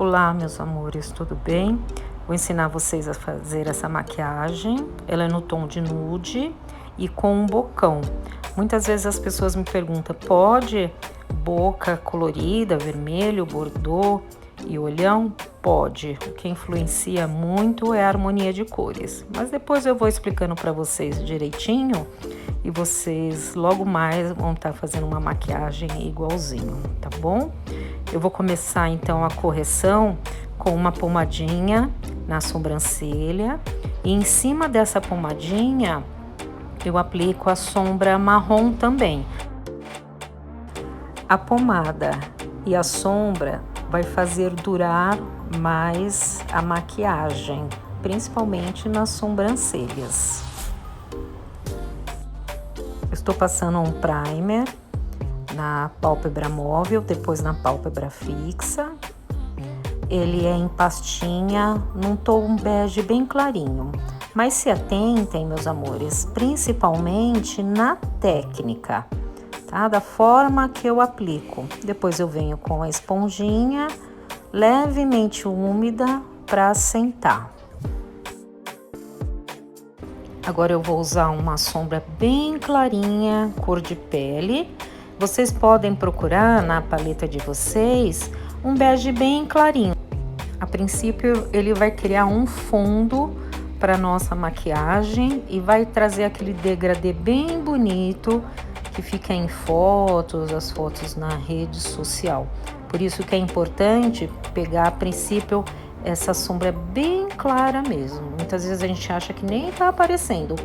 Olá, meus amores, tudo bem? Vou ensinar vocês a fazer essa maquiagem. Ela é no tom de nude e com um bocão. Muitas vezes as pessoas me perguntam, pode boca colorida, vermelho, bordô e olhão? Pode. O que influencia muito é a harmonia de cores. Mas depois eu vou explicando para vocês direitinho e vocês logo mais vão estar fazendo uma maquiagem igualzinho, tá bom? Eu vou começar então a correção com uma pomadinha na sobrancelha e em cima dessa pomadinha eu aplico a sombra marrom também. A pomada e a sombra vai fazer durar mais a maquiagem, principalmente nas sobrancelhas. Estou passando um primer na pálpebra móvel, depois na pálpebra fixa. Ele é em pastinha, num tom bege bem clarinho. Mas se atentem, meus amores, principalmente na técnica, tá? Da forma que eu aplico. Depois eu venho com a esponjinha levemente úmida para assentar. Agora eu vou usar uma sombra bem clarinha, cor de pele. Vocês podem procurar na paleta de vocês um bege bem clarinho. A princípio ele vai criar um fundo para nossa maquiagem e vai trazer aquele degradê bem bonito que fica em fotos, as fotos na rede social. Por isso que é importante pegar a princípio essa sombra bem clara mesmo. Muitas vezes a gente acha que nem tá aparecendo,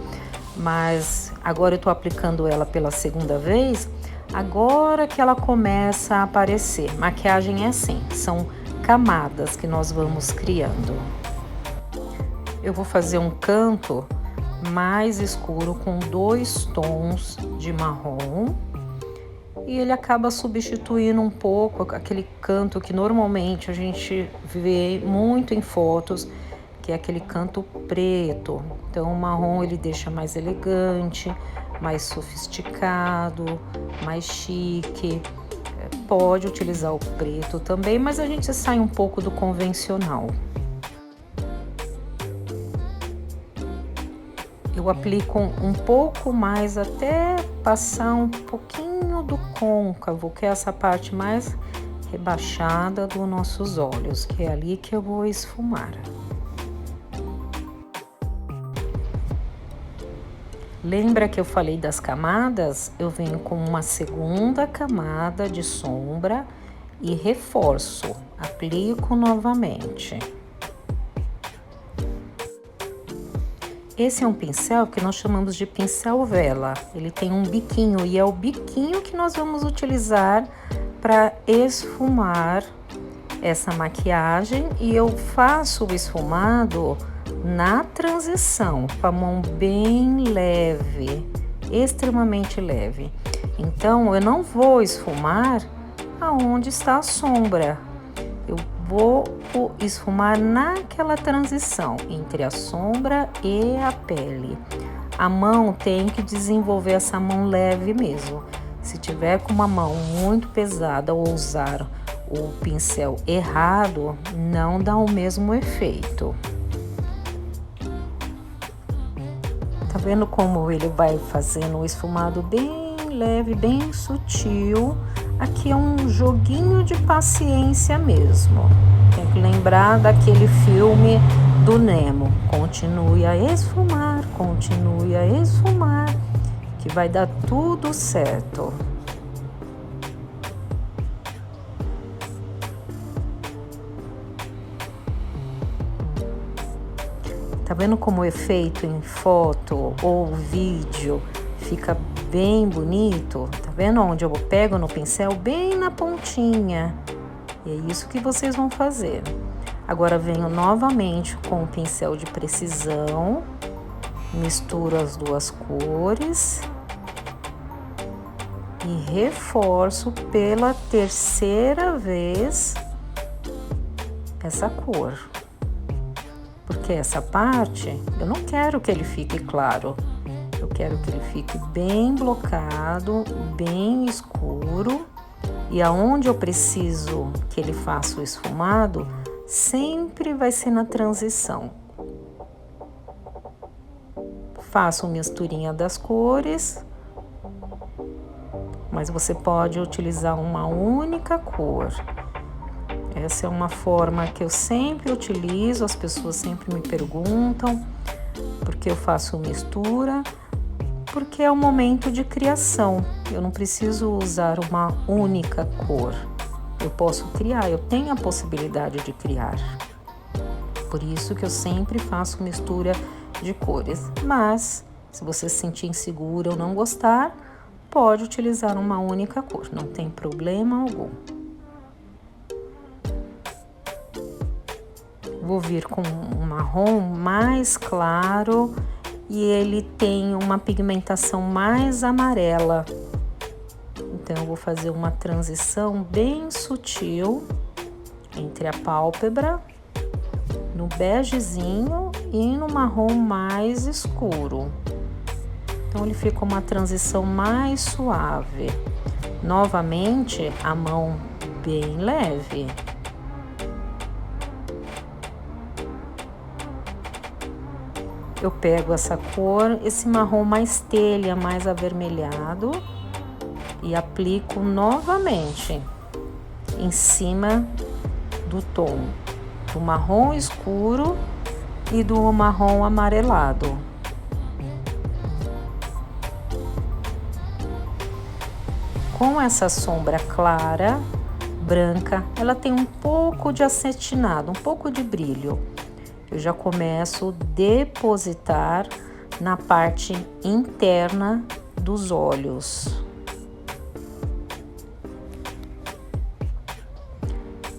mas agora eu tô aplicando ela pela segunda vez, agora que ela começa a aparecer. Maquiagem é assim, são camadas que nós vamos criando. Eu vou fazer um canto mais escuro com 2 tons de marrom e ele acaba substituindo um pouco aquele canto que normalmente a gente vê muito em fotos, que é aquele canto preto. Então o marrom ele deixa mais elegante, mais sofisticado, mais chique. Pode utilizar o preto também, mas a gente sai um pouco do convencional. Eu aplico um pouco mais até passar um pouquinho do côncavo, que é essa parte mais rebaixada dos nossos olhos, que é ali que eu vou esfumar. Lembra que eu falei das camadas? Eu venho com uma segunda camada de sombra e reforço, aplico novamente. Esse é um pincel que nós chamamos de pincel vela. Ele tem um biquinho e é o biquinho que nós vamos utilizar para esfumar essa maquiagem. E eu faço o esfumado na transição, com a mão bem leve, extremamente leve. Então, eu não vou esfumar aonde está a sombra. Eu vou esfumar naquela transição entre a sombra e a pele. A mão tem que desenvolver essa mão leve mesmo. Se tiver com uma mão muito pesada ou usar o pincel errado, não dá o mesmo efeito. Tá vendo como ele vai fazendo o esfumado bem leve, bem sutil? Aqui é um joguinho de paciência mesmo. Tem que lembrar daquele filme do Nemo. Continue a esfumar, que vai dar tudo certo. Tá vendo como o efeito em foto ou vídeo fica bem bonito? Tá vendo onde eu pego no pincel? Bem na pontinha. E é isso que vocês vão fazer. Agora venho novamente com o pincel de precisão, misturo as duas cores e reforço pela terceira vez essa cor. Porque essa parte, eu não quero que ele fique claro. Eu quero que ele fique bem blocado, bem escuro. E aonde eu preciso que ele faça o esfumado, sempre vai ser na transição. Faço misturinha das cores, mas você pode utilizar uma única cor. Essa é uma forma que eu sempre utilizo, as pessoas sempre me perguntam porque eu faço mistura, porque é um momento de criação. Eu não preciso usar uma única cor. Eu posso criar, eu tenho a possibilidade de criar. Por isso que eu sempre faço mistura de cores. Mas, se você se sentir insegura ou não gostar, pode utilizar uma única cor, não tem problema algum. Vou vir com um marrom mais claro e ele tem uma pigmentação mais amarela. Então, eu vou fazer uma transição bem sutil entre a pálpebra, no begezinho e no marrom mais escuro. Então, ele fica uma transição mais suave. Novamente, a mão bem leve. Eu pego essa cor, esse marrom mais telha, mais avermelhado, e aplico novamente em cima do tom do marrom escuro e do marrom amarelado. Com essa sombra clara, branca, ela tem um pouco de acetinado, um pouco de brilho. Eu já começo a depositar na parte interna dos olhos.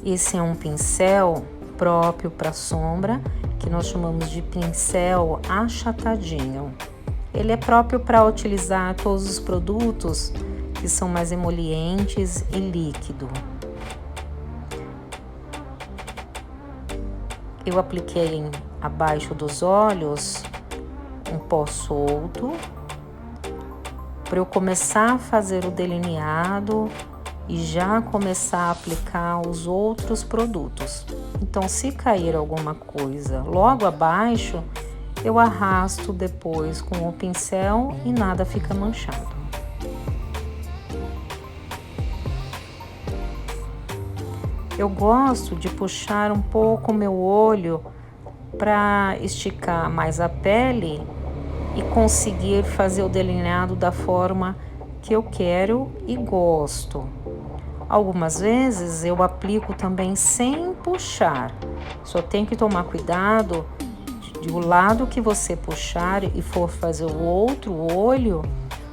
Esse é um pincel próprio para sombra, que nós chamamos de pincel achatadinho. Ele é próprio para utilizar todos os produtos que são mais emolientes e líquido. Eu apliquei abaixo dos olhos um pó solto para eu começar a fazer o delineado e já começar a aplicar os outros produtos. Então, se cair alguma coisa logo abaixo, eu arrasto depois com o pincel e nada fica manchado. Eu gosto de puxar um pouco o meu olho para esticar mais a pele e conseguir fazer o delineado da forma que eu quero e gosto. Algumas vezes eu aplico também sem puxar. Só tem que tomar cuidado do lado que você puxar e for fazer o outro olho,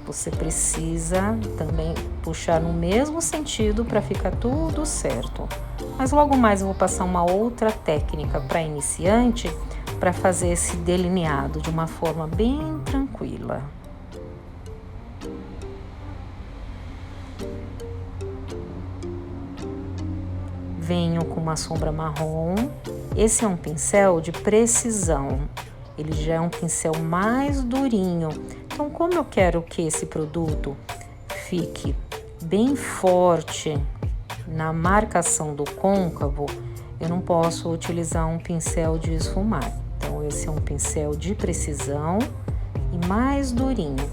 você precisa também puxar no mesmo sentido para ficar tudo certo. Mas logo mais eu vou passar uma outra técnica para iniciante para fazer esse delineado de uma forma bem tranquila. Venho com uma sombra marrom. Esse é um pincel de precisão. Ele já é um pincel mais durinho. Então, como eu quero que esse produto fique bem forte na marcação do côncavo, eu não posso utilizar um pincel de esfumar. Então, esse é um pincel de precisão e mais durinho.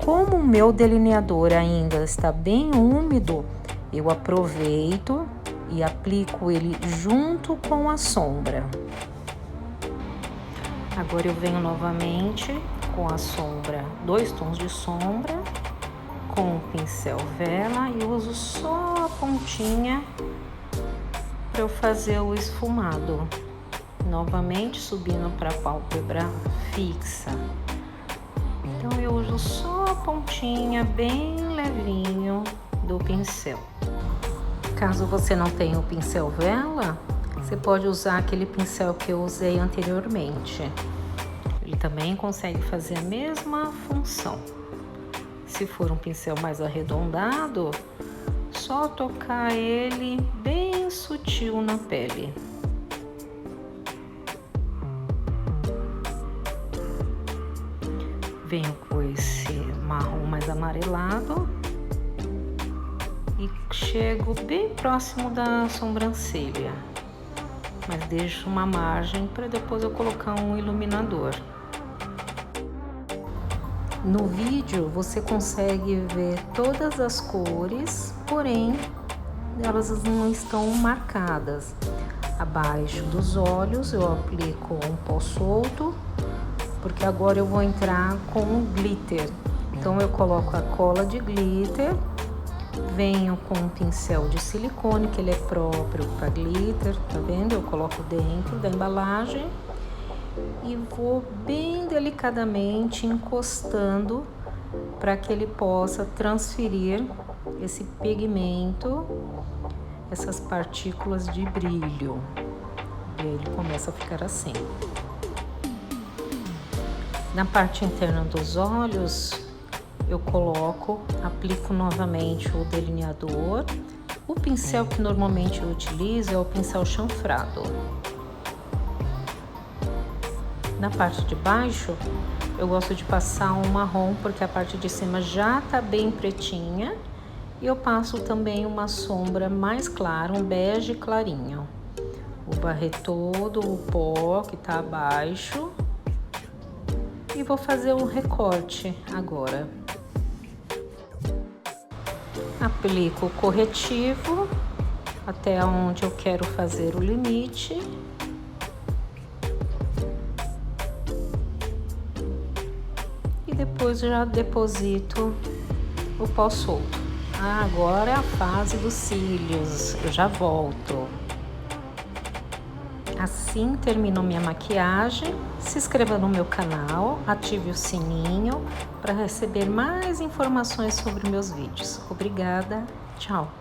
Como o meu delineador ainda está bem úmido, eu aproveito e aplico ele junto com a sombra. Agora eu venho novamente com a sombra, 2 tons de sombra, com o pincel vela e uso só a pontinha para eu fazer o esfumado. Novamente subindo para a pálpebra fixa. Então eu uso só a pontinha bem levinho do pincel. Caso você não tenha o pincel vela, você pode usar aquele pincel que eu usei anteriormente. Ele também consegue fazer a mesma função. Se for um pincel mais arredondado, só tocar ele bem sutil na pele. Venho com esse marrom mais amarelado e chego bem próximo da sobrancelha. mas deixo uma margem para depois eu colocar um iluminador. No vídeo você consegue ver todas as cores, porém elas não estão marcadas. Abaixo dos olhos eu aplico um pó solto, porque agora eu vou entrar com o glitter. Então eu coloco a cola de glitter, venho com um pincel de silicone, que ele é próprio para glitter, tá vendo? Eu coloco dentro da embalagem e vou bem delicadamente encostando para que ele possa transferir esse pigmento, essas partículas de brilho. E aí ele começa a ficar assim. Na parte interna dos olhos, eu aplico novamente o delineador. O pincel que normalmente eu utilizo é o pincel chanfrado. Na parte de baixo, eu gosto de passar um marrom, porque a parte de cima já tá bem pretinha. E eu passo também uma sombra mais clara, um bege clarinho. Vou varrer todo o pó que tá abaixo. E vou fazer um recorte agora. Aplico o corretivo até onde eu quero fazer o limite. E depois já deposito o pó solto. Agora é a fase dos cílios, eu já volto. Assim terminou minha maquiagem. Se inscreva no meu canal, ative o sininho para receber mais informações sobre meus vídeos. Obrigada, tchau!